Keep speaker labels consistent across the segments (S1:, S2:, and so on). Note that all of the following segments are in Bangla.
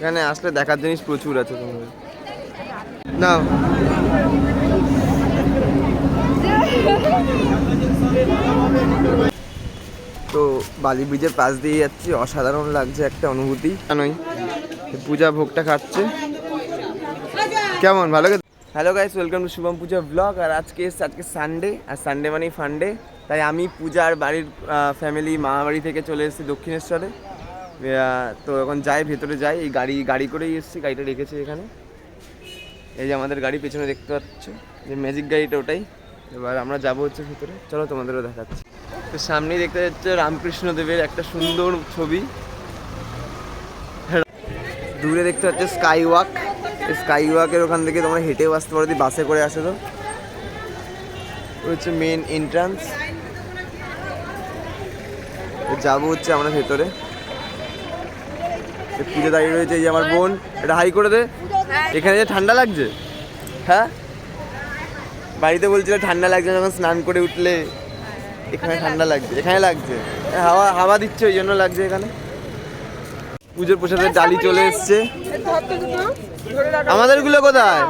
S1: এখানে আসলে দেখার জিনিস প্রচুর আছে তোমাদের। না তো বালি ব্রিজের পাশ দিয়ে যাচ্ছি, অসাধারণ লাগছে একটা অনুভূতি। জানোই পূজা ভোগটা খাচ্ছে কেমন ভালো। Hello guys, welcome to Shubham Puja blog. আর আজকে সানডে, আর সানডে মানেই ফান্ডে। তাই আমি পূজার বাড়ির ফ্যামিলি মামা বাড়ি থেকে চলে এসেছি দক্ষিণেশ্বরে। তো এখন যাই, ভেতরে যাই। এই গাড়ি করেই এসেছি, গাড়িটা রেখেছি এখানে। এই যে আমাদের গাড়ি পেছনে দেখতে পাচ্ছ, যে ম্যাজিক গাড়িটা ওটাই। এবার আমরা যাবো হচ্ছে ভিতরে, চলো তোমাদেরও দেখাচ্ছি। তো সামনেই দেখতে যাচ্ছে রামকৃষ্ণ দেবের একটা সুন্দর ছবি। দূরে দেখতে পাচ্ছে স্কাই ওয়াকের ওখান থেকে তোমরা হেঁটেও আসতে পারো, যদি বাসে করে আসো। তো হচ্ছে মেন এন্ট্রান্স। যাবো হচ্ছে আমরা ভেতরে। পুজো দাঁড়িয়ে রয়েছে, এই যে আমার বোন। এটা হাই করে দে। এখানে যে ঠান্ডা লাগছে, হ্যাঁ বাড়িতে বলছিল ঠান্ডা লাগছে যখন স্নান করে উঠলে। এখানে ঠান্ডা লাগছে, এখানে লাগছে, হাওয়া দিচ্ছে ওই জন্য লাগছে এখানে। পুজোর প্রসাদের ডালি চলে এসছে। আমাদের গুলো কোথায়?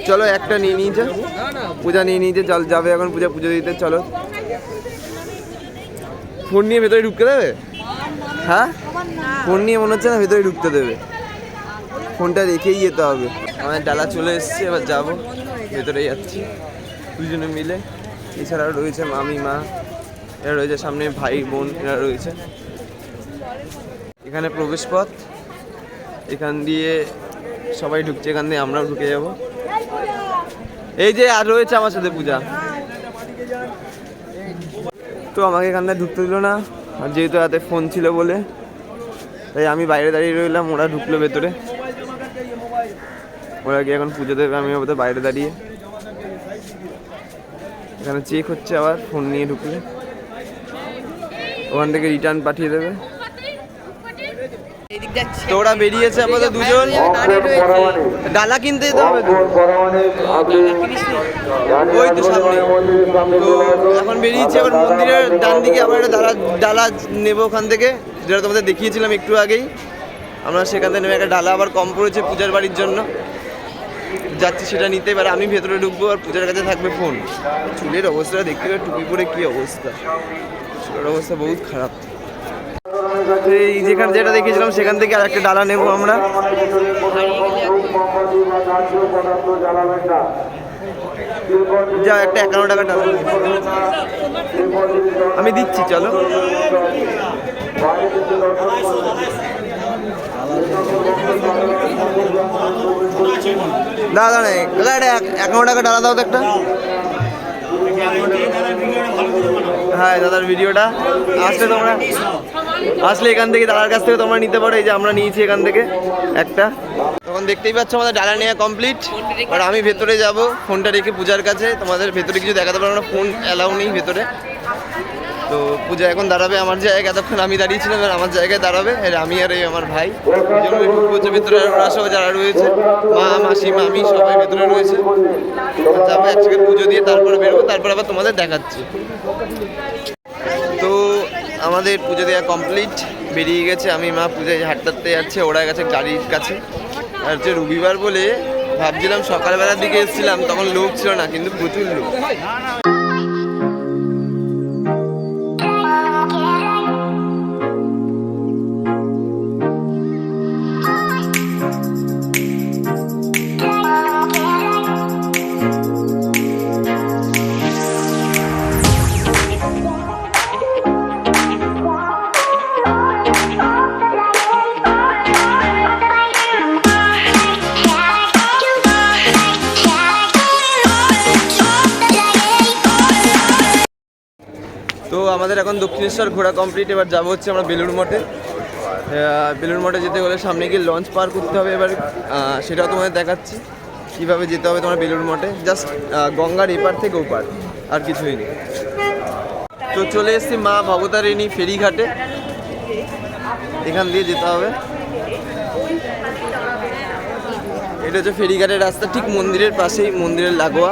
S1: চলো একটা নিয়ে নিয়েছে, পূজা নিয়ে নিয়েছে, চল যাবে এখন পুজো দিতে। চলো, ফোন নিয়ে ভেতরে ঢুকতে দেবে? হ্যাঁ ফোন নিয়ে মনে হচ্ছে না ভেতরে ঢুকতে দেবে, ফোনটা রেখেই যেতে হবে। আমাদের ডালা চলে এসছে, এবার যাবো, ভেতরে যাচ্ছি দুজনে মিলে। এছাড়াও রয়েছে মামি মা, এরা রয়েছে সামনে, ভাই বোন এরা রয়েছে। এখানে প্রবেশ পথ, এখান দিয়ে সবাই ঢুকছে, এখান দিয়ে আমরাও ঢুকে যাব। এই যে আর রয়েছে আমার সাথে পূজা। তো আমাকে এখান থেকে ঢুকতে দিল না, আর যেহেতু হাতে ফোন ছিল বলে তাই আমি বাইরে দাঁড়িয়ে রইলাম। ওরা ঢুকলো ভেতরে, ওরা গিয়ে এখন পুজো দেবে, আমি ওদের বাইরে দাঁড়িয়ে। এখানে চেক হচ্ছে আবার, ফোন নিয়ে ঢুকলে ওখান থেকে রিটার্ন পাঠিয়ে দেবে। তো ওরা বেরিয়েছে আমাদের দুজন, ডালা কিনতে যেতে হবে তো, ওই তো সামনে। তো এখন বেরিয়েছে, আবার মন্দিরের ডান দিকে আবার একটা ডালা নেবো ওখান থেকে, যেটা তোমাদের দেখিয়েছিলাম একটু আগেই। আমরা সেখান থেকে নেবে একটা ডালা, আবার কম পড়েছে পূজার বাড়ির জন্য, যাচ্ছি সেটা নিতে। এবার আমি ভেতরে ঢুকবো, আর পূজার কাছে থাকবে ফোন। চুলের অবস্থাটা দেখতে পাবে, টুপি পরে কী অবস্থা, চুলের অবস্থা বহুত খারাপ। এই যেখানে যেটা দেখিয়েছিলাম সেখান থেকে আর একটা ডালা নেবো আমরা। যা একটা 51 টাকা ডালা আমি দিচ্ছি, চলো। দাদা নেই দাদা, এটা 51 টাকা ডালা দাও তো একটা। হ্যাঁ দাদার ভিডিওটা আসলে এখান থেকে দাদার কাছ থেকে তোমরা নিতে পারো। এই যে আমরা নিয়েছি এখান থেকে একটা। তখন দেখতেই পাচ্ছ আমাদের ডালা নেওয়া কমপ্লিট। আর আমি ভেতরে যাব, ফোনটা রেখে পূজার কাছে। তোমাদের ভেতরে কিছু দেখাতে পারবো না, ফোন অ্যালাউ নেই ভেতরে। তো পূজা এখন দাঁড়াবে আমার জায়গায়, এতক্ষণ আমি দাঁড়িয়েছিলাম, আর আমার জায়গায় দাঁড়াবে। আর আমি আর এই আমার ভাই ঢুকবো ভেতরে। ওরা সবাই যারা রয়েছে, মা মাসি মামি সবাই ভেতরে রয়েছে। যাবো একসাথে পুজো দিয়ে, তারপরে বেরোবো, তারপর আবার তোমাদের দেখাচ্ছি। তো আমাদের পুজো দেওয়া কমপ্লিট, বেরিয়ে গেছে। আমি মা পূজায় হাঁটতে যাচ্ছে, ওরা গেছে গাড়ির কাছে। আর হচ্ছে রবিবার বলে ভাবছিলাম সকালবেলার দিকে এসেছিলাম, তখন লোক ছিল না, কিন্তু প্রচুর লোক। তো আমাদের এখন দক্ষিণেশ্বর ঘোরা কমপ্লিট। এবার যাবো হচ্ছে আমরা বেলুড় মঠে। বেলুড় মঠে যেতে হলে সামনে গিয়ে লঞ্চ পার করতে হবে। এবার সেটাও তোমাদের দেখাচ্ছি কীভাবে যেতে হবে তোমার বেলুড় মঠে। জাস্ট গঙ্গার এপার থেকে ওপার, আর কিছুই নেই। তো চলে এসেছি মা ভবতারিণী ফেরিঘাটে, এখান দিয়ে যেতে হবে। এটা হচ্ছে ফেরিঘাটের রাস্তা, ঠিক মন্দিরের পাশেই, মন্দিরের লাগোয়া।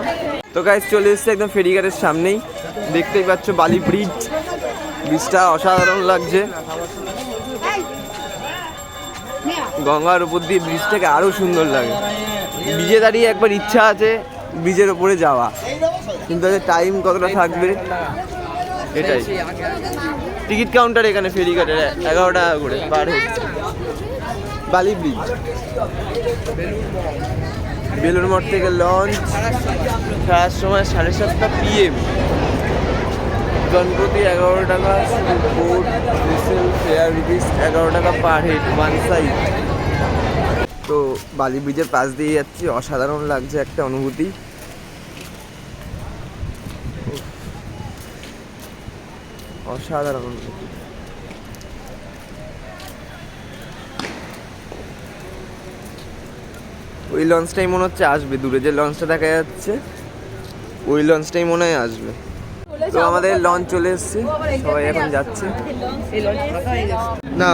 S1: তো গাইস চলে এসেছে একদম ফেরিঘাটের সামনেই, দেখতেই পাচ্ছ বালি ব্রিজটা অসাধারণ লাগছে। গঙ্গার উপর দিয়ে ব্রিজটাকে আরও সুন্দর লাগে। ব্রিজে দাঁড়িয়ে একবার ইচ্ছা আছে ব্রিজের ওপরে যাওয়া, কিন্তু টাইম কতটা থাকবে এটাই। টিকিট কাউন্টার এখানে ফেরিঘাটের 11 টাকা করে পার হেড। বালি ব্রিজ, বেলুড় মঠ থেকে লঞ্চ ছাড়ার সময় 7:30 PM। গণপতি 11 টাকা, বোট ফেয়ার রুপিস 11 টাকা পার হেড ওয়ান সাইড। তো বালি ব্রিজের পাশ দিয়ে যাচ্ছি, অসাধারণ লাগছে একটা অনুভূতি। অসাধারণ অনুভূতি। ওই লঞ্চটাই মনে হচ্ছে আসবে, দূরে যে লঞ্চটা দেখা যাচ্ছে ওই লঞ্চটাই মনে হয় আসবে। তো আমাদের লঞ্চ চলে এসছে, সবাই এখন যাচ্ছে। না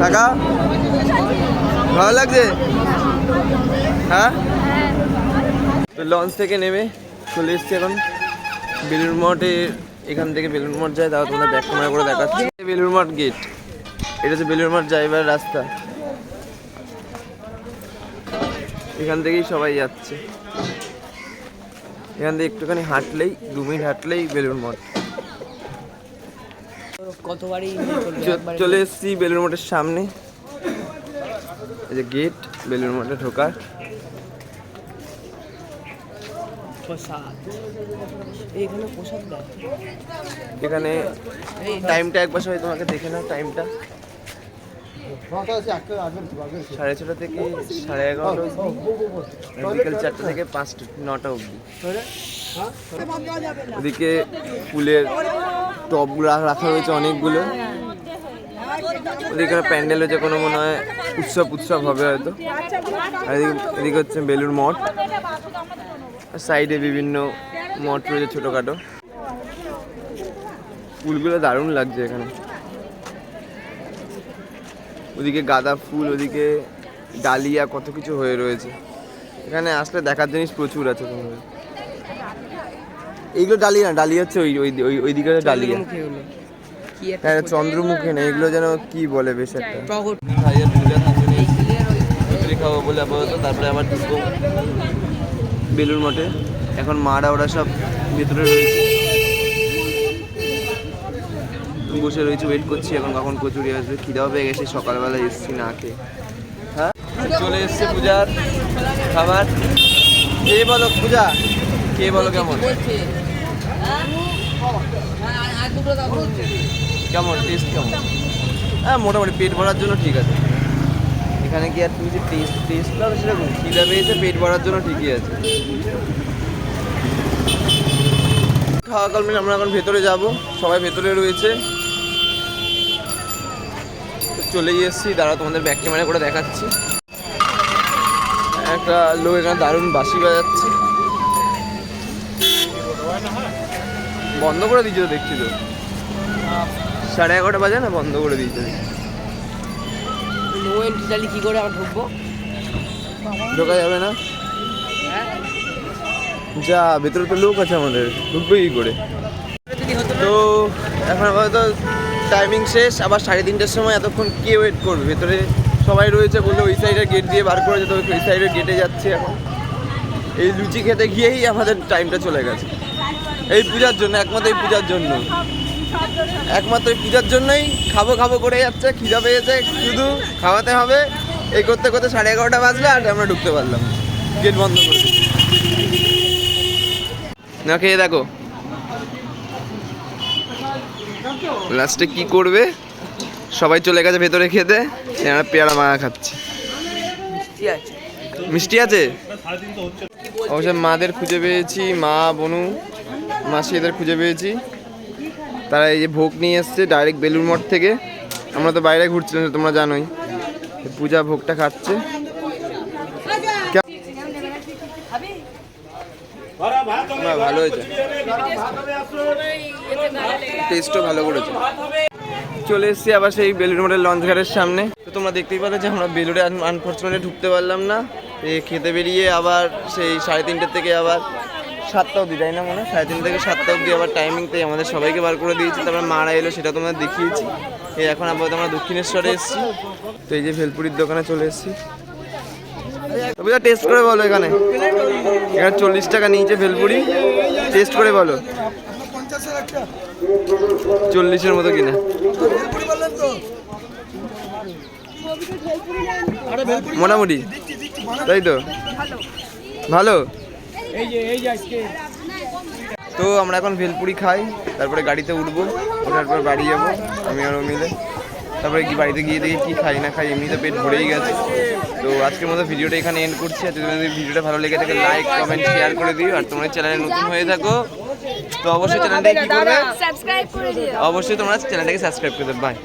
S1: কাকা ভালো লাগছে? হ্যাঁ, তো লঞ্চ থেকে নেমে চলে এসছি এখন বেলুড় মঠে। এখান থেকে বেলুড় মঠ যায়, তাও তোমরা ব্যাক ক্যামেরা করে দেখাচ্ছি। বেলুড় মঠ গেট, এটা হচ্ছে বেলুড় মঠ যাইবার রাস্তা। এখান থেকেই সবাই যাচ্ছে। এখান থেকে একটুখানি হাঁটলেই 2 মিনিট হাঁটলেই বেলুড় মঠ। চলে এসেছি বেলুড় মঠের সামনে, এই যে গেট বেলুড় মঠে ঢোকার। এখানে টাইমটা একবার সবাই তোমাকে দেখে নাও, টাইমটা 6:30 থেকে 11:30, বিকেল 4টা থেকে 9টা অবধি। ওদিকে ফুলের টবগুলো রাখা হয়েছে অনেকগুলো। ওদিকে প্যান্ডেল হচ্ছে কোনো মনে হয় উৎসব হবে হয়তো। আর এদিকে হচ্ছে বেলুড় মঠ, সাইডে বিভিন্ন মঠ রয়েছে ছোটোখাটো। ফুলগুলো দারুণ লাগছে এখানে। ওদিকে গাঁদা ফুল, ওদিকে ডালিয়া, কত কিছু হয়ে রয়েছে। এখানে আসলে দেখার জিনিস প্রচুর আছে তোমাদের। এইগুলো ডালিয়া, ডালিয়া হচ্ছে ওইদিকে ডালিয়া, হ্যাঁ চন্দ্রমুখী না, এগুলো যেন কি বলে বেশ একটা। খাবো বলে আপাতত, তারপরে আবার ঢুকবো বেলুড় মঠে। এখন মারা ওরা সব ভেতরে রয়েছে, বসে রয়েছে, ওয়েট করছি এখন কখন কচুরি আসবে। খিদাও পেয়ে গেছে, সকালবেলা এসছি না খেয়ে। হ্যাঁ, চলে এসছে পূজার খাবার। কে বলো পূজা, কে বলো কেমন কেমন টেস্ট কেমন? হ্যাঁ মোটামুটি পেট ভরার জন্য ঠিক আছে। এখানে কি আর তুমি যে টেস্ট পাবে সেরকম, খিদা পেয়েছে পেট ভরার জন্য ঠিকই আছে। খাওয়া কাল মিলে আমরা এখন ভেতরে যাব, সবাই ভেতরে রয়েছে। চলেই এসেছি, দাঁড়া তোমাদের ব্যাক ক্যামেরা করে দেখাচ্ছি। একটা লোক এখানে দারুণ বাঁশি বাজাচ্ছে, বন্ধ করে দিয়েছে তো, দেখছি তো 11:30 বাজে না, বন্ধ করে দিয়েছে। কি করে আমরা ঢুকবো? ঢোকা যাবে না, যা ভেতরে তো লোক আছে, আমাদের ঢুকবো কি করে? তো এখন আপাতত টাইমিং শেষ, আবার 3:30টার সময় এতক্ষণ কে ওয়েট করবে? ভেতরে সবাই রয়েছে, বললো ওই সাইডের গেট দিয়ে বার করে যেতে হবে, ওই সাইডের গেটে যাচ্ছে এখন। এই লুচি খেতে গিয়েই আমাদের টাইমটা চলে গেছে, এই পূজার জন্য, একমাত্র এই পূজার জন্য, একমাত্র এই পূজার জন্যই খাবো করে যাচ্ছে। খিদা পেয়েছে, শুধু খাওয়াতে হবে। এই করতে করতে 11:30 বাজলো আর আমরা ঢুকতে পারলাম, গেট বন্ধ করে না। খেয়ে দেখো লাস্টে কি করবে, সবাই চলে গেছে ভেতরে খেতে, আমরা পেয়ারা মাখা খাচ্ছি। মিষ্টি আছে অবশ্য। মাদের খুঁজে পেয়েছি, মা বনু মাসি এদের খুঁজে পেয়েছি। তারা এই যে ভোগ নিয়ে এসছে ডাইরেক্ট বেলুড় মঠ থেকে। আমরা তো বাইরে ঘুরছিলাম, তোমরা জানোই। পূজা ভোগটা খাচ্ছে। ভালো হয়েছে, টেস্টও ভালো করেছে। চলে এসেছি আবার সেই বেলুড় মঠের লঞ্চ ঘাটের সামনে। তো তোমরা দেখতেই পাচ্ছ যে আমরা বেলুড়ে আনফর্চুনেটলি ঢুকতে পারলাম না। খেতে বেরিয়ে আবার সেই 3:30 থেকে আবার 7টা অবধি, তাই না? মনে হয় 3:30 থেকে 7টা অবধি আবার টাইমিং, তাই আমাদের সবাইকে বার করে দিয়েছি। তারপরে মারা এলো, সেটা তোমাদের দেখিয়েছি। এই এখন আপাতত আমরা দক্ষিণেশ্বরে এসেছি। তো এই যে ভেলপুরির দোকানে চলে এসেছি। বুঝা টেস্ট করে বলো, এখানে 40 টাকা নিয়েছে ভেলপুরি। টেস্ট করে বলো 40-এর মতো কিনা। মোটামুটি, তাই তো? ভালো। তো আমরা এখন ভেলপুরি খাই, তারপরে গাড়িতে উঠবো, ওঠার পর বাড়ি যাবো আমি আর ও মিলে। তারপরে কি বাড়িতে গিয়ে দেখি কি খাই না খাই, এমনিতে পেট ভরেই গেছে। তো আজকের মতো ভিডিওটা এখানে এন্ড করছি। আর যদি তোমাদের ভিডিওটা ভালো লেগে থাকে লাইক কমেন্ট শেয়ার করে দিও। আর তোমরা চ্যানেলে নতুন হয়ে থাকো তো অবশ্যই চ্যানেলটাকে কি করবে,
S2: সাবস্ক্রাইব করে দিও।
S1: অবশ্যই তোমরা চ্যানেলটাকে সাবস্ক্রাইব করে দেবে। বাই।